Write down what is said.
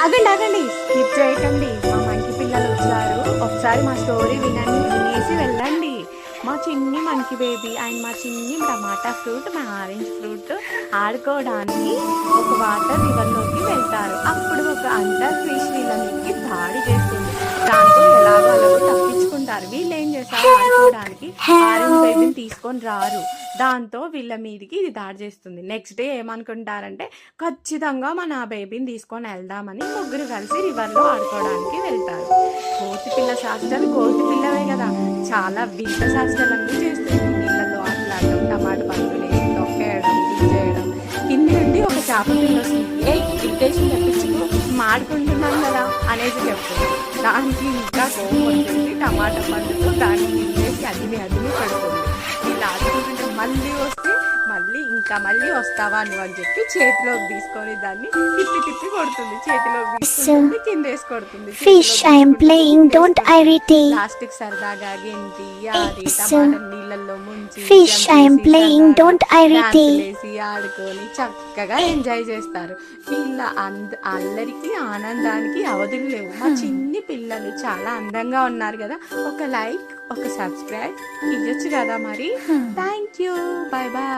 ఆగండి ఆగండి, స్కిప్ చేయకండి. మా మంకీ పిల్లలు వచ్చారు, ఒకసారి మా స్టోరీ వినండి, వినేసి వెళ్ళండి. మా చిన్ని మంకీ బేబీ అండ్ మా చిన్ని టమాటా ఫ్రూట్, మా ఆరెంజ్ ఫ్రూట్ ఆడుకోవడానికి ఒక వాటర్ రివర్లోకి వెళ్తారు. అప్పుడు ఒక అండర్ ఫిష్ వీళ్ళ మీదకి దాడి చేస్తుంది. దాంతో ఎలాగో అలాగో తప్పించుకుంటారు. వీళ్ళు ఏం చేస్తారు, ఆడుకోవడానికి ఆరెంజ్ బేబీని తీసుకొని రారు. దాంతో వీళ్ళ మీదకి ఇది దాడి చేస్తుంది. నెక్స్ట్ డే ఏమనుకుంటారంటే, ఖచ్చితంగా మన బేబీని తీసుకొని వెళ్దామని ముగ్గురు కలిసి రివర్లో ఆడుకోవడానికి వెళ్తారు. కోతి పిల్ల శాస్త్రాలు కోతి పిల్లవే కదా, చాలా వింత శాస్త్రాలన్నీ చేస్తుంది. నీళ్ళలో ఆటలాడడం, టమాటా పండులు వేసి తొక్కేయడం, గుంజేయడం. కింది నుండి ఒక చేప పిల్ల వస్తుంది. ఏ ఇరిటేషన్ తెప్పించుకో, మాడుకుంటున్నాం కదా అనేసి చెప్తుంది. దానికి ఇంకా కోపం వచ్చింది. టమాటా పండుతో దాన్ని మింగేసి అదిమి పడుతుంది. వీళ్ళు ఆడుకుంటుంటే మళ్ళీ వస్తే మళ్ళీ వస్తావా నువ్వు అని చెప్పి చేతిలోకి తీసుకొని దాన్ని తిప్పి కొడుతుంది. చేతిలోకి తీసుకుంటుంది, కిందేసి కొడుతుంది. Fish, I am playing, don't irritate. Plastic సరదాగా గెంటి ఆడి టమాటా నీళ్ళల్లో ముంచి Fish, I am playing, don't irritate. వేసి ఆడుకొని చక్కగా ఎంజాయ్ చేస్తారు. వీళ్ళ అల్లరికి ఆనందానికి అవధులు లేవు. మా చిన్ని పిల్లలు చాలా అందంగా ఉన్నారు కదా. ఒక లైక్, ఒక సబ్స్క్రైబ్ ఇవ్వచ్చు కదా మరి. Thank you, bye bye.